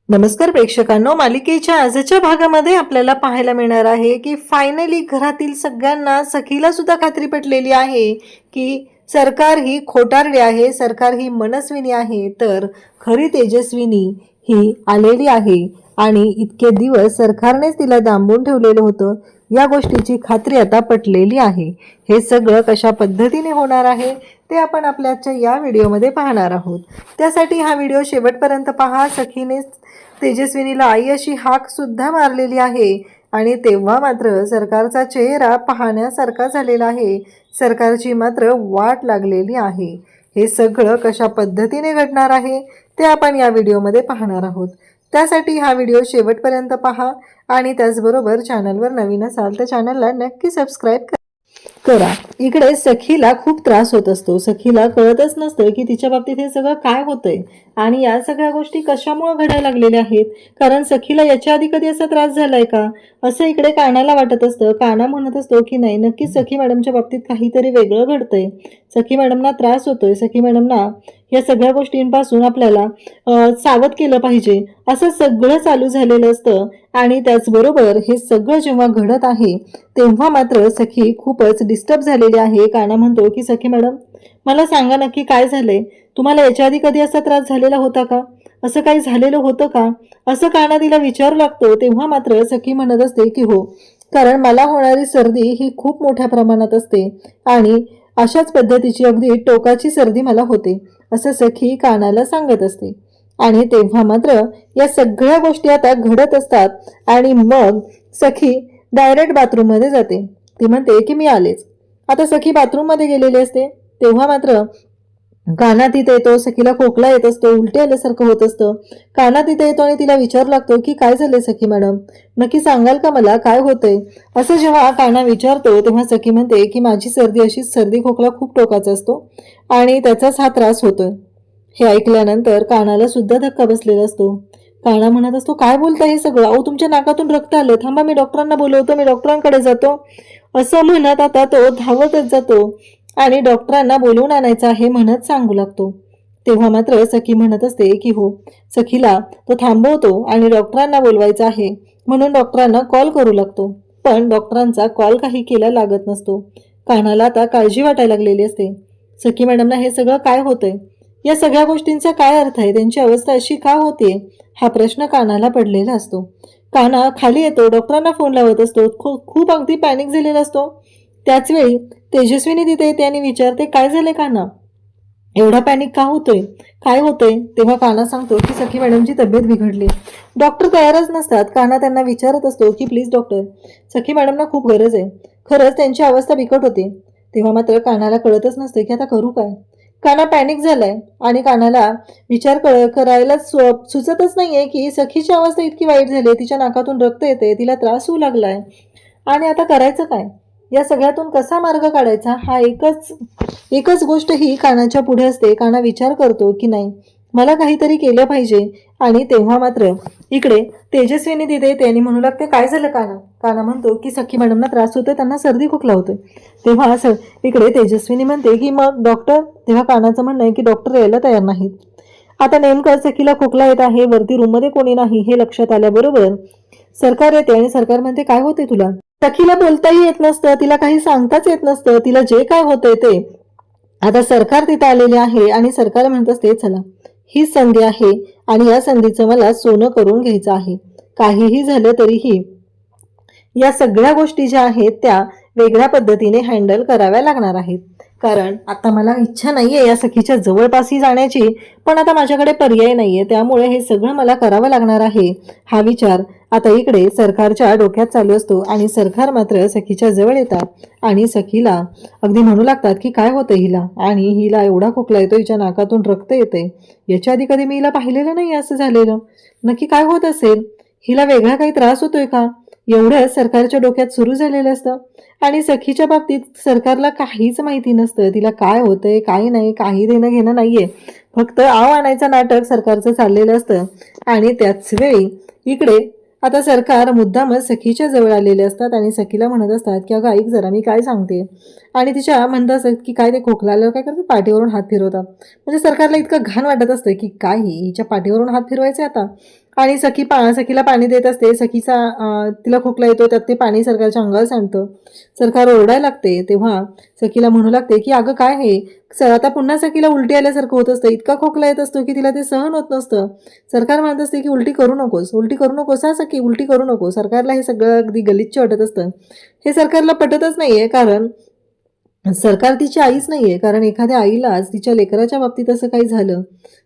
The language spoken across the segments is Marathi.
नमस्कार प्रेक्षकांनो, मालिकेच्या आजच्या भागामध्ये आपल्याला पाहायला मिळणार आहे की फायनली घरातील सगळ्यांना, सखीला सुद्धा खात्री पटलेली आहे की सरकार ही खोटारडी आहे, सरकार ही मनस्विनी आहे, तर खरी तेजस्विनी ही आलेली आहे आणि इतके दिवस सरकारनेच तिला डांबून ठेवलेलं होतं या गोष्टीची खात्री आता पटलेली आहे। हे सगळं कशा पद्धतीने होणार आहे ते आपण आपल्याच्या या व्हिडिओमध्ये पाहणार आहोत। त्यासाठी हा व्हिडिओ शेवटपर्यंत पहा। सखीने तेजस्विनीला आई अशी हाक सुद्धा मारलेली आहे आणि तेव्हा मात्र सरकारचा चेहरा पाहण्यासारखा झालेला आहे। सरकारची मात्र वाट लागलेली आहे। हे सगळं कशा पद्धतीने घडणार आहे ते आपण या व्हिडिओमध्ये पाहणार आहोत। त्यासाठी हा व्हिडिओ शेवटपर्यंत पहा आणि त्याचबरोबर चॅनलवर नवीन असाल तर चॅनलला नक्की सबस्क्राइब करा। इकडे सखीला खूप त्रास होत असतो। सखीला कळतच नसतं की तिच्या बाबतीत हे सगळं काय होतंय आणि या सगळ्या गोष्टी कशामुळे घडायला लागलेल्या आहेत, कारण सखीला याच्या आधी कधी असा त्रास झालाय का असं इकडे कानाला वाटत असतं। काना म्हणत असतो की नाही, नक्की सखी मॅडमच्या बाबतीत काहीतरी वेगळं घडतंय, सखी मॅडमना त्रास होतोय, सखी मॅडमना या सगळ्या गोष्टींपासून आपल्याला सावध केलं पाहिजे, असं सगळं चालू झालेलं असतं। आणि त्याचबरोबर हे सगळं जेव्हा घडत आहे तेव्हा मात्र सखी खूपच डिस्टर्ब झालेली आहे। काना म्हणतो की सखी मॅडम, मला सांगा नक्की काय झालंय, तुम्हाला याच्या आधी कधी असा त्रास झालेला होता का, असं काही झालेलं होतं का, असं काना तिला विचारू लागतो। तेव्हा मात्र सखी म्हणत असते की हो, कारण मला होणारी सर्दी ही खूप मोठ्या प्रमाणात असते आणि अशाच पद्धतीची अगदी टोकाची सर्दी मला होते, असं सखी कानाला सांगत असते। आणि तेव्हा मात्र या सगळ्या गोष्टी आता घडत असतात आणि मग सखी डायरेक्ट बाथरूम मध्ये जाते। ती म्हणते की मी आलेच। आता सखी बाथरूम मध्ये गेलेली असते तेव्हा मात्र काना तिथे येतो। सखीला खोकला येत असतो, उलटे आल्यासारखं होत असतं। काना तिथे येतो आणि तिला विचारू लागतो की काय झाले सखी मॅडम, नक्की सांगाल का मला काय होतंय, असं जेव्हा काना विचारतो तेव्हा सखी म्हणते की माझी सर्दी अशीच, सर्दी खोकला खूप टोकाचा असतो आणि त्याचाच हा त्रास होतोय। हे ऐकल्यानंतर कानाला सुद्धा धक्का बसलेला असतो। काना म्हणत असतो काय बोलताय हे सगळं, अहो तुमच्या नाकातून रक्त आलं, थांबा मी डॉक्टरांना बोलवतो, मी डॉक्टरांकडे जातो, असं म्हणत आता तो धावतच जातो आणि डॉक्टरांना बोलवून आणायचं आहे म्हणत सांगू लागतो। तेव्हा मात्र सखी म्हणत असते की हो, सखीला तो थांबवतो आणि डॉक्टरांना बोलवायचं आहे म्हणून डॉक्टरांना कॉल करू लागतो, पण डॉक्टरांचा कॉल काही केला लागत नसतो। कानाला आता काळजी वाटायला लागलेली असते। सखी मॅडमना हे सगळं काय होतंय, या सगळ्या गोष्टींचा काय अर्थ आहे, त्यांची अवस्था अशी का होते, हा प्रश्न कानाला पडलेला असतो। काना खाली येतो, डॉक्टरांना फोन लावत असतो, खूप अगदी पॅनिक झालेला असतो। त्याच वेळी तेजस्विनी तिथे येते आणि विचारते काय झाले काना, एवढा पॅनिक का होतोय, काय होतंय। तेव्हा काना सांगतो की सखी मॅडमची तब्येत बिघडली। डॉक्टर तयारच नसतात। काना त्यांना विचारत असतो की प्लीज डॉक्टर, सखी मॅडमना खूप गरज आहे, खरंच त्यांची अवस्था बिकट होते। तेव्हा मात्र कानाला कळतच नसते की आता करू काय। काना पॅनिक झालाय आणि कानाला विचार करायला सुचतच नाहीये की सखीची अवस्था इतकी वाईट झाली, तिच्या नाकातून रक्त येते, तिला त्रास होऊ लागलाय आणि आता करायचं काय, या सगळ्यातून कसा मार्ग काढायचा, हा एकच गोष्ट ही कानाच्या पुढे असते। काना विचार करतो की नाही, मला काहीतरी केलं पाहिजे। आणि तेव्हा मात्र इकडे तेजस्विनी तिथे येते आणि म्हणू लागते काय झालं काना। काना म्हणतो की सखी मॅडमना त्रास होतोय, त्यांना सर्दी खोकला होतोय। तेव्हा असं इकडे तेजस्विनी म्हणते की मग डॉक्टर, तेव्हा कानाचं म्हणणं आहे की डॉक्टर यायला तयार नाहीत। आता नेमकं सखीला खोकला येत आहे, वरती रूम मध्ये कोणी नाही हे लक्षात आल्याबरोबर सरकार येते आणि सरकार म्हणते काय होते तुला। सखीला बोलताही येत नसतं, तिला काही सांगताच येत नसतं, तिला जे काय होतंय ते। आता सरकार तिथे आलेले आहे आणि सरकार म्हणत असते चला, ही संधी आहे आणि या संधीचं मला सोनं करून घ्यायचं आहे। काहीही झालं तरीही या सगळ्या गोष्टी ज्या आहेत त्या वेगळ्या पद्धतीने हँडल कराव्या लागणार आहेत, कारण आता मला इच्छा नाहीये या सखीच्या जवळपासही जाण्याची, पण आता माझ्याकडे पर्याय नाहीये, त्यामुळे हे सगळं मला करावं लागणार आहे। हा विचार आता इकडे सरकारच्या डोक्यात चालू असतो आणि सरकार मात्र सखीच्या जवळ येतात आणि सखीला अगदी म्हणू लागतात की काय होतं हिला, आणि हिला एवढा खोकला येतो, हिच्या नाकातून रक्त येते, याच्या आधी कधी मी हिला पाहिलेलं नाही असं झालेलं, नक्की काय होत असेल, हिला वेगळा काही त्रास होतोय का, एवढं सरकारच्या डोक्यात सुरू झालेलं असतं। आणि सखीच्या बाबतीत सरकारला काहीच माहिती नसतं, तिला काय होतंय काय नाही काही देणं घेणं नाहीये, फक्त आव आणायचं नाटक सरकारचं चाललेलं असतं। आणि त्याच वेळी इकडे आता सरकार मुद्दामच सखीच्या जवळ आलेले असतात आणि सखीला म्हणत असतात की अगं ऐक जरा मी काय सांगते, आणि तिच्या म्हणत असतात की काय ते खोकलाला काय करतात, पाठीवरून हात फिरवतात, म्हणजे सरकारला इतकं घाण वाटत असतं की काय हिच्या पाठीवरून हात फिरवायचे आता, आणि सखीला पाणी देत असते. तिला खोकला येतो, त्यात ते पाणी सरकारच्या अंगावर सांडतं. सरकार ओरडायला लागते. तेव्हा सखीला म्हणू लागते की अगं काय हे, आता पुन्हा सखीला उलटी आल्यासारखं होत असतं. इतका खोकला येत असतो की तिला ते सहन होत नसतं. सरकार म्हणत असते की उलटी करू नकोस हा सखी, उलटी करू नको. सरकारला हे सगळं अगदी गलिच्छ वाटत असतं. हे सरकारला पटतच नाहीये, कारण सरकार तिची आईच नाहीये. कारण एखाद्या आईलाच तिच्या लेकराच्या बाबतीत असं काही झालं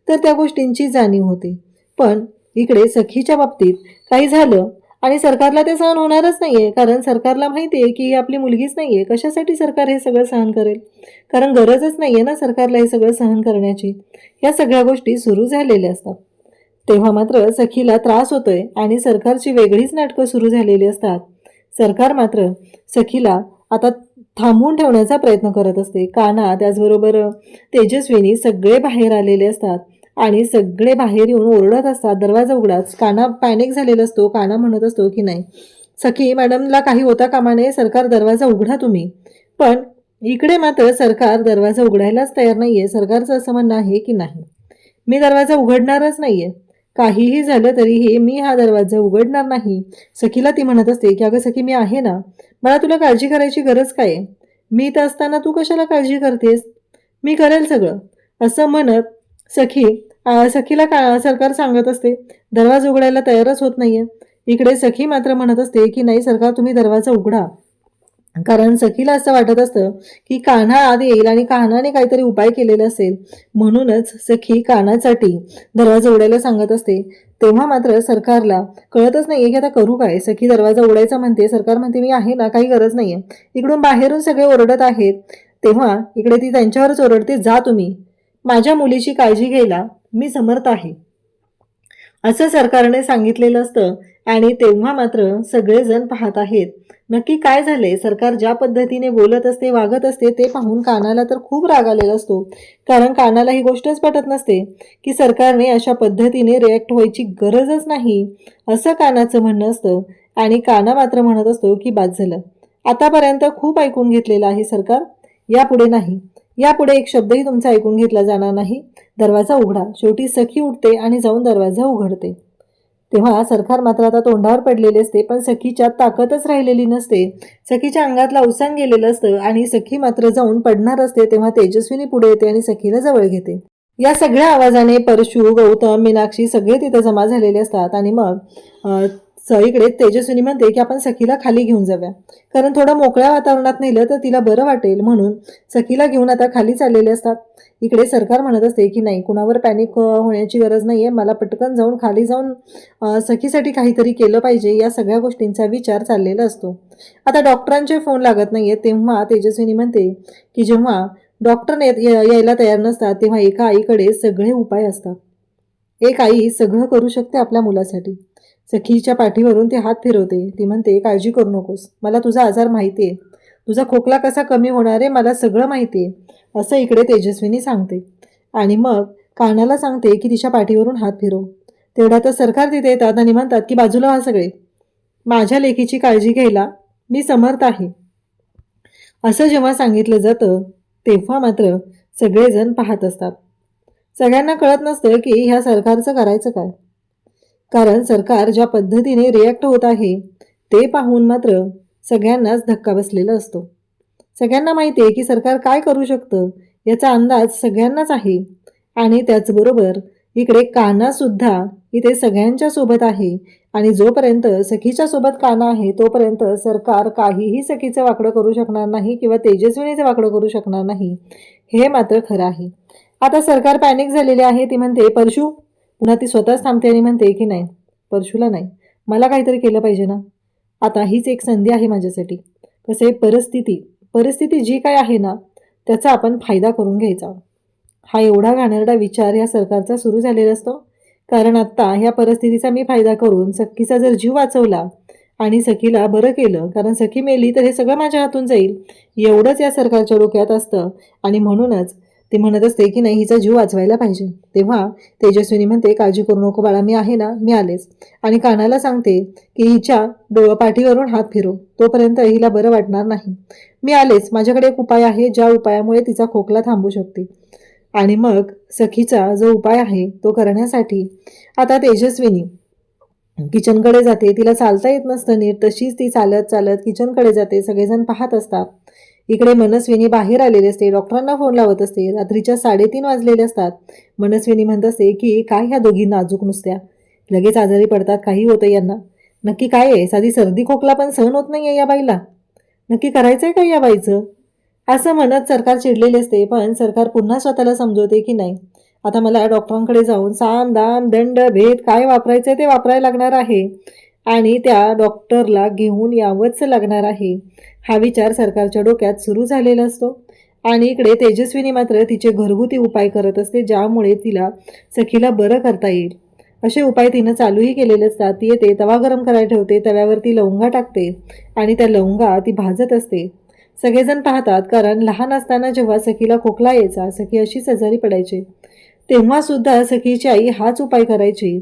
तर त्या गोष्टींची जाणीव होते. पण इकडे सखीच्या बाबतीत काही झालं आणि सरकारला ते सहन होणारच नाहीये, कारण सरकारला माहिती आहे की ही आपली मुलगीच नाहीये. कशासाठी सरकार हे सगळं सहन करेल, कारण गरजच नाहीये ना सरकारला हे सगळं सहन करण्याची. या सगळ्या गोष्टी सुरू झालेल्या असतात. तेव्हा मात्र सखीला त्रास होतोय आणि सरकारची वेगळीच नाटकं सुरू झालेली असतात. सरकार मात्र सखीला आता थांबवून ठेवण्याचा प्रयत्न करत असते. कान्हा त्याचबरोबर तेजस्विनी सगळे बाहेर आलेले असतात आणि सगळे बाहेर येऊन ओरडत असतात, दरवाजा उघडाच. कान्हा पॅनिक झालेला असतो. कान्हा म्हणत असतो की नाही सखी मॅडमला काही होता कामा नये, सरकार दरवाजा उघडा तुम्ही. पण इकडे मात्र सरकार दरवाजा उघडायलाच तयार नाहीये. सरकारचं असं म्हणणं आहे की नाही, मी दरवाजा उघडणारच नाहीये, काहीही झालं तरीही मी हा दरवाजा उघडणार नाही. सखीला ती म्हणत असते की अगं सखी मी आहे ना, मला तुला काळजी करायची गरज काय आहे, मी तर असताना तू कशाला काळजी करतेस, मी करेल सगळं. असं म्हणत सखीला सरकार सांगत असते. दरवाजा उघडायला तयारच होत नाहीये. इकडे सखी मात्र म्हणत असते की नाही सरकार तुम्ही दरवाजा उघडा, कारण सखीला असं वाटत असतं की कान्हा आत येईल आणि कान्हाने काहीतरी उपाय केलेला असेल, म्हणूनच सखी कान्हासाठी दरवाजा उघडायला सांगत असते. तेव्हा मात्र सरकारला कळतच नाहीये की आता करू काय. सखी दरवाजा उघडायचा म्हणते, सरकार म्हणते मी आहे ना, काही गरज नाहीये. इकडून बाहेरून सगळे ओरडत आहेत. तेव्हा इकडे ती त्यांच्यावरच ओरडते, जा तुम्ही, माझ्या मुलीची काळजी घ्यायला मी समर्थ आहे, असं सरकारने सांगितलेलं असतं. आणि तेव्हा मात्र सगळेजण पाहत आहेत नक्की काय झालंय. सरकार ज्या पद्धतीने बोलत असते, वागत असते, ते पाहून कान्हाला तर खूप राग आलेला असतो, कारण कान्हाला ही गोष्टच पटत नसते की सरकारने अशा पद्धतीने रिॲक्ट व्हायची गरजच नाही, असं कान्हाचं म्हणणं असतं. आणि कान्हा मात्र म्हणत असतो की बाद झालं, आतापर्यंत खूप ऐकून घेतलेलं आहे सरकार, यापुढे नाही, यापुढे एक शब्दही तुमचा ऐकून घेतला जाणार नाही. दरवाजा उघडा. शेवटी सखी उठते आणि जाऊन दरवाजा उघडते. तेव्हा सरकार मात्र आता तोंडावर पडलेले असते, पण सखीच्या ताकदच राहिलेली नसते. सखीच्या अंगातलं अवसान गेलेलं असतं आणि सखी मात्र जाऊन पडणार असते. तेव्हा तेजस्विनी पुढे येते आणि सखीला जवळ घेते. या सगळ्या आवाजाने परशू, गौतम, मीनाक्षी सगळे तिथे जमा झालेले असतात. आणि मग इकडे तेजस्विनी म्हणते की आपण सखीला खाली घेऊन जाऊया, कारण थोडं मोकळ्या वातावरणात नेलं तर तिला बरं वाटेल, म्हणून सखीला घेऊन आता खाली चाललेले असतात. इकडे सरकार म्हणत असते की नाही, कुणावर पॅनिक होण्याची गरज नाहीये, मला पटकन जाऊन खाली जाऊन सखीसाठी काहीतरी केलं पाहिजे, या सगळ्या गोष्टींचा विचार चाललेला असतो. आता डॉक्टरांचे फोन लागत नाहीये. तेव्हा तेजस्विनी म्हणते की जेव्हा डॉक्टर यायला तयार नसतात तेव्हा एका आईकडे सगळे उपाय असतात. एक आई सगळं करू शकते आपल्या मुलासाठी. सखीच्या पाठीवरून ती हात फिरवते. ती म्हणते काळजी करू नकोस, मला तुझा आजार माहिती आहे, तुझा खोकला कसा कमी होणार आहे मला सगळं माहिती आहे, असं इकडे तेजस्विनी सांगते. आणि मग कान्हाला सांगते की तिच्या पाठीवरून हात फिरव. तेवढा तर सरकार तिथे येतात आणि म्हणतात की बाजूला व्हा सगळे, माझ्या लेकीची काळजी घ्यायला मी समर्थ आहे. असं जेव्हा सांगितलं जातं तेव्हा मात्र सगळेजण पाहत असतात. सगळ्यांना कळत नसतं की ह्या सरकारचं करायचं काय, कारण सरकार ज्या पद्धतीने रिॲक्ट होत आहे ते पाहून मात्र सगळ्यांनाच धक्का बसलेला असतो. सगळ्यांना माहिती आहे की सरकार काय करू शकतं, याचा अंदाज सगळ्यांनाच आहे. आणि त्याचबरोबर इकडे कान्हा सुद्धा इथे सगळ्यांच्या सोबत आहे. आणि जोपर्यंत सखीच्या सोबत कान्हा आहे तोपर्यंत सरकार काहीही सखीचं वाकडं करू शकणार नाही किंवा तेजस्विनीचं वाकडं करू शकणार नाही, हे मात्र खरं आहे. आता सरकार पॅनिक झालेली आहे. ती म्हणते परशू, पुन्हा ती स्वतःच थांबते आणि म्हणते की नाही, परशूला नाही, मला काहीतरी केलं पाहिजे ना, आता हीच एक संधी आहे माझ्यासाठी. कसे परिस्थिती जी काय आहे ना त्याचा आपण फायदा करून घ्यायचा. हा एवढा घाणेरडा विचार या सरकारचा सुरू झालेला असतो, कारण आत्ता ह्या परिस्थितीचा मी फायदा करून सखीचा जर जीव वाचवला आणि सखीला बरं केलं, कारण सखी मेली तर हे सगळं माझ्या हातून जाईल, एवढंच या सरकारच्या डोक्यात असतं. आणि म्हणूनच ती म्हणत असते की नाही, हिचा जीव वाचवायला पाहिजे. तेव्हा तेजस्विनी म्हणते काळजी करू नको बाळा, मी आहे ना, मी आलेच. आणि कान्हाला सांगते की हिच्या पाठीवरून हात फिरव, तोपर्यंत हिला बरं वाटणार नाही, मी आलेच, माझ्याकडे एक उपाय आहे ज्या उपायामुळे तिचा खोकला थांबू शकते. आणि मग सखीचा जो उपाय आहे तो करण्यासाठी आता तेजस्विनी किचनकडे जाते. तिला चालता येत नसतं नीट, तशीच ती चालत चालत किचनकडे जाते. सगळेजण पाहत असतात. इकडे मनस्विनी बाहेर आलेली असते. डॉक्टरांना फोन लावत असते. रात्रीच्या 3:30 वाजलेले असतात. मनस्विनी म्हणत असते की काय ह्या दोघी नाजूक नुसत्या, लगेच आजारी पडतात, काही होतं यांना. नक्की काय आहे? साधी सर्दी खोकला पण सहन होत नाहीये या बाईला. नक्की करायचंय काय या बाईचं? असं म्हणत सरकार चिडलेले असते. पण सरकार पुन्हा स्वतःला समजवते की नाही, आता मला डॉक्टरांकडे जाऊन साम दाम दंड भेद काय वापरायचंय ते वापरायला लागणार आहे आणि त्या डॉक्टरला घेऊन यावंच लागणार आहे. हा विचार सरकारच्या डोक्यात सुरू झालेला असतो. आणि इकडे तेजस्विनी मात्र तिचे घरगुती उपाय करत असते, ज्यामुळे तिला सखीला बरं करता येईल असे उपाय तिनं चालूही केलेले असतात. ती येते, तवा गरम करायला ठेवते, तव्यावरती लवंगा टाकते आणि त्या लवंगा ती भाजत असते. सगळेजण पाहतात, कारण लहान असताना जेव्हा सखीला खोकला यायचा, सखी अशीच आजारी पडायची, तेव्हा सुद्धा सखीची आई हाच उपाय करायची.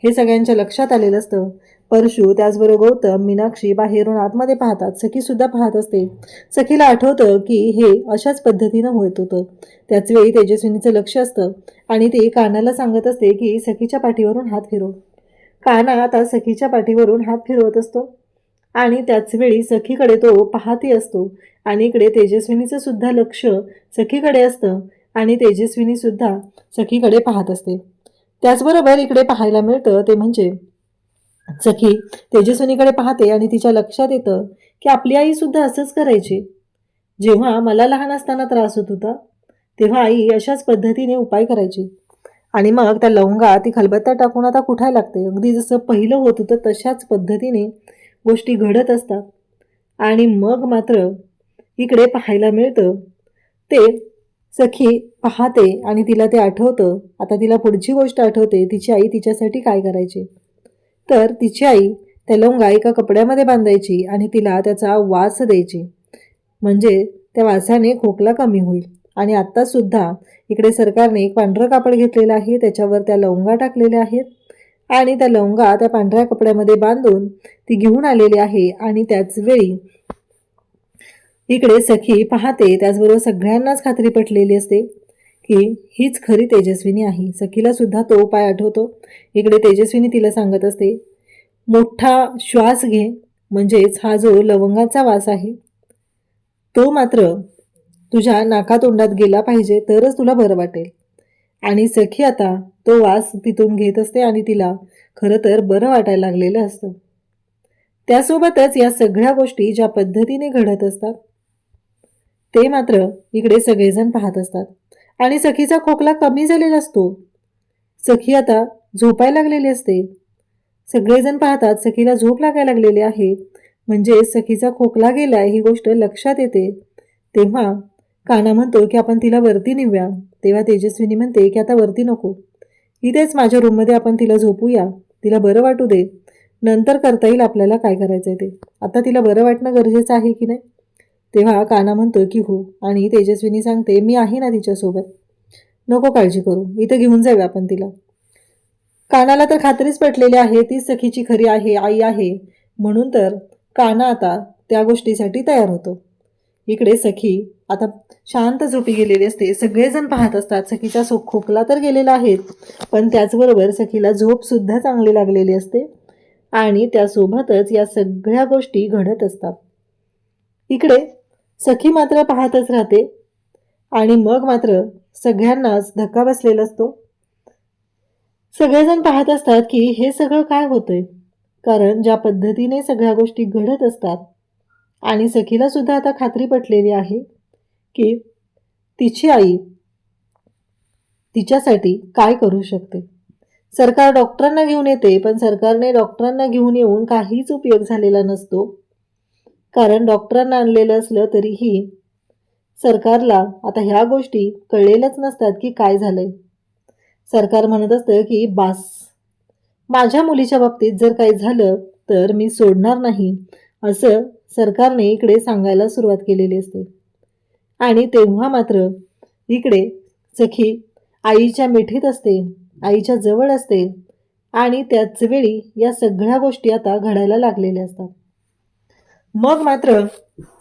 हे सगळ्यांच्या लक्षात आलेलं असतं. परशू, त्याचबरोबर गौतम, मीनाक्षी बाहेरून आतमध्ये पाहतात. सखी सुद्धा पाहत असते. सखीला आठवतं की हे अशाच पद्धतीनं होत होतं. त्याच वेळी तेजस्विनीचं लक्ष असतं आणि ती कानाला सांगत असते की सखीच्या पाठीवरून हात फिरव. काना आता सखीच्या पाठीवरून हात फिरवत असतो आणि त्याच वेळी सखीकडे तो पाहती असतो. आणि इकडे तेजस्विनीचं सुद्धा लक्ष सखीकडे असतं आणि तेजस्विनी सुद्धा सखीकडे पाहत असते. त्याचबरोबर इकडे पाहायला मिळतं ते म्हणजे सखी तेजस्विनीकडे पाहते आणि तिच्या लक्षात येतं की आपली आई सुद्धा असंच करायची. जेव्हा मला लहान असताना त्रास होत होता तेव्हा आई अशाच पद्धतीने उपाय करायची आणि मग त्या लवंगा ती खलबत्त्यात टाकून आता कुठायला लागते. अगदी जसं पहिलं होत होतं तशाच पद्धतीने गोष्टी घडत असतात. आणि मग मात्र इकडे पाहायला मिळतं ते सखी पाहते आणि तिला ते आठवतं. आता तिला पुढची गोष्ट आठवते, तिची आई तिच्यासाठी काय करायची. तर तिची आई त्या लवंगा एका कपड्यामध्ये बांधायची आणि तिला त्याचा वास द्यायची, म्हणजे त्या वासाने खोकला कमी होईल. आणि आत्तासुद्धा इकडे सरकारने एक पांढरं कापड घेतलेलं आहे, त्याच्यावर त्या लवंगा टाकलेल्या आहेत आणि त्या लवंगा त्या पांढऱ्या कपड्यामध्ये बांधून ती घेऊन आलेली आहे. आणि त्याच वेळी इकडे सखी पाहते, त्याचबरोबर सगळ्यांनाच खात्री पटलेली असते की हीच खरी तेजस्विनी आहे. सखीला सुद्धा तो उपाय आठवतो. इकडे तेजस्विनी तिला सांगत असते, मोठा श्वास घे, म्हणजेच हा जो लवंगाचा वास आहे तो मात्र तुझ्या नाकातोंडात गेला पाहिजे, तरच तुला बरं वाटेल. आणि सखी आता तो वास तिथून घेत असते आणि तिला खरं तर बरं वाटायला लागलेलं असतं. त्यासोबतच या सगळ्या गोष्टी ज्या पद्धतीने घडत असतात ते मात्र इकडे सगळेजण पाहत असतात. आणि सखीचा खोकला कमी झालेला असतो. सखी आता झोपायला लागलेली असते. सगळेजण पाहतात सखीला झोप लागायला लागलेली आहे, म्हणजे सखीचा खोकला गेलाय ही गोष्ट लक्षात येते. तेव्हा काना म्हणतो की आपण तिला वरती नेऊया. तेव्हा तेजस्विनी म्हणते की आता वरती नको, इथेच माझ्या रूममध्ये आपण तिला झोपूया, तिला बरं वाटू दे, नंतर करता येईल आपल्याला काय करायचंय ते, आता तिला बरं वाटणं गरजेचं आहे की नाही. तेव्हा काना म्हणतो की हो, आणि तेजस्विनी सांगते मी आहे ना तिच्यासोबत, नको काळजी करू, इथं घेऊन जाऊया आपण तिला. कानाला तर खात्रीच पटलेली आहे तीच सखीची खरी आहे आई आहे, म्हणून तर काना आता त्या गोष्टीसाठी तयार होतो. इकडे सखी आता शांत झोपी गेलेली असते. सगळेजण पाहत असतात. सखीचा खोकला तर गेलेला आहे, पण त्याचबरोबर सखीला झोप सुद्धा चांगली लागलेली असते आणि त्यासोबतच या सगळ्या गोष्टी घडत असतात. इकडे सखी मात्र पाहतच राहते आणि मग मात्र सगळ्यांनाच धक्का बसलेला असतो. सगळेजण पाहत असतात की हे सगळं काय होतंय, कारण ज्या पद्धतीने सगळ्या गोष्टी घडत असतात आणि सखीला सुद्धा आता खात्री पटलेली आहे की तिची आई तिच्यासाठी काय करू शकते. सरकार डॉक्टरांना घेऊन येते, पण सरकारने डॉक्टरांना घेऊन येऊन काहीच उपयोग झालेला नसतो, कारण डॉक्टरांना आणलेलं असलं तरीही सरकारला आता ह्या गोष्टी कळलेल्याच नसतात की काय झालंय. सरकार म्हणत असतं की बास, माझ्या मुलीच्या बाबतीत जर काही झालं तर मी सोडणार नाही, असं सरकारने इकडे सांगायला सुरुवात केलेली असते. आणि तेव्हा मात्र इकडे सखी आईच्या मिठीत असते, आईच्या जवळ असते आणि त्याच वेळी या सगळ्या गोष्टी आता घडायला लागलेल्या असतात. मग मात्र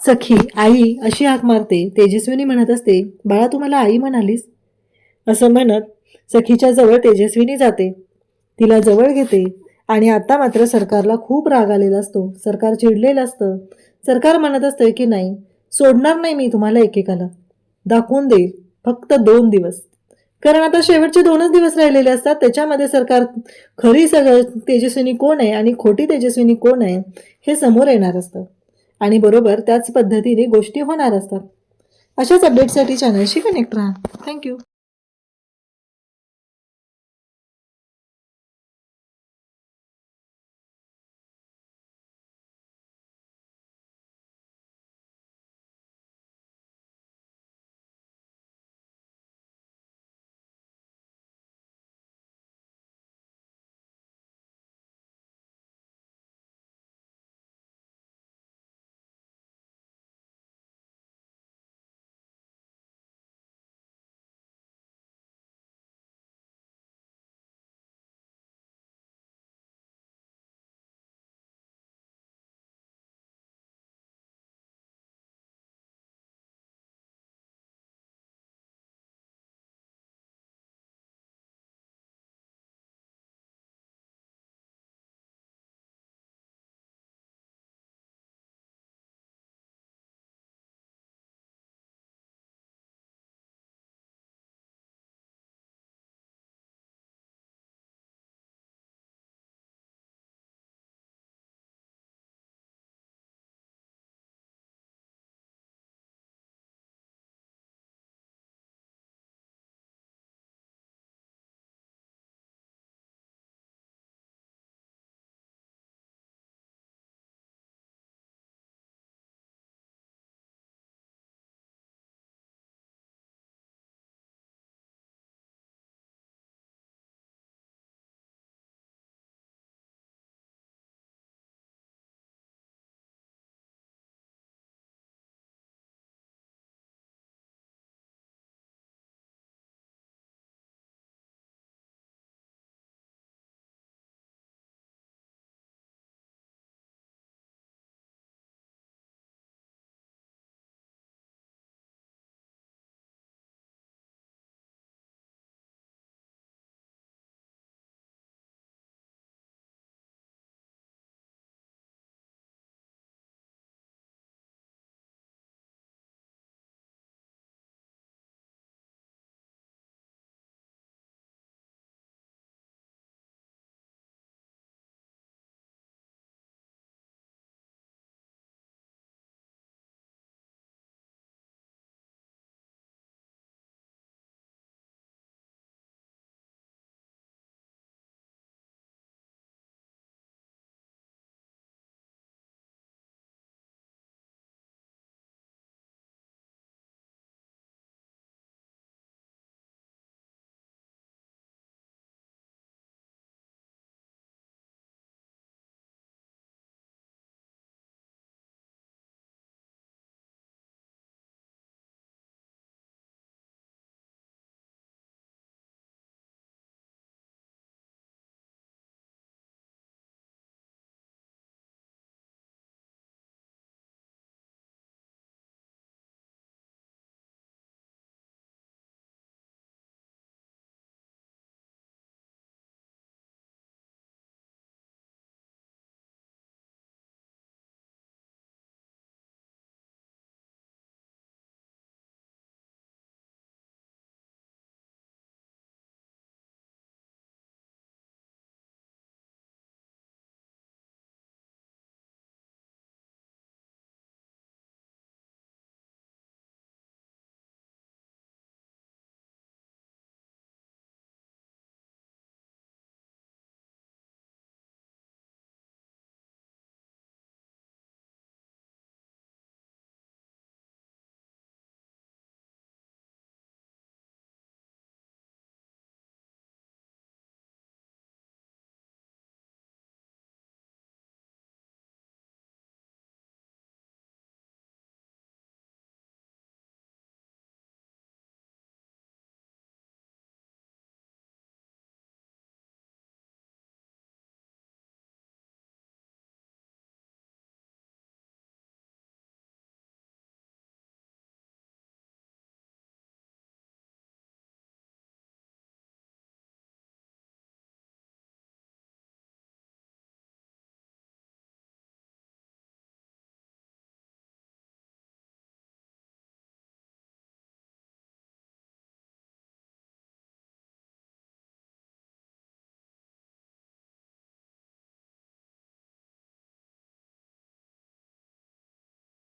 सखी आई अशी हाक मारते. तेजस्विनी म्हणत असते, बाळा तू मला आई म्हणालीस, असं म्हणत सखीच्या जवळ तेजस्विनी जाते, तिला जवळ घेते आणि आता मात्र सरकारला खूप राग आलेला असतो, सरकार चिडलेलं असतं. सरकार म्हणत असतं की नाही, सोडणार नाही मी तुम्हाला एकेकाला, दाखवून देईल फक्त 2 दिवस. कारण आता शेवटचे 2च दिवस राहिलेले असतात, त्याच्यामध्ये सरकार खरी सगळं तेजस्विनी कोण आहे आणि खोटी तेजस्विनी कोण आहे हे समोर येणार असतं. आणि बरोबर त्याच पद्धतीने गोष्टी होणार असतात. अशाच अपडेटसाठी चॅनलशी कनेक्ट राहा. थँक्यू.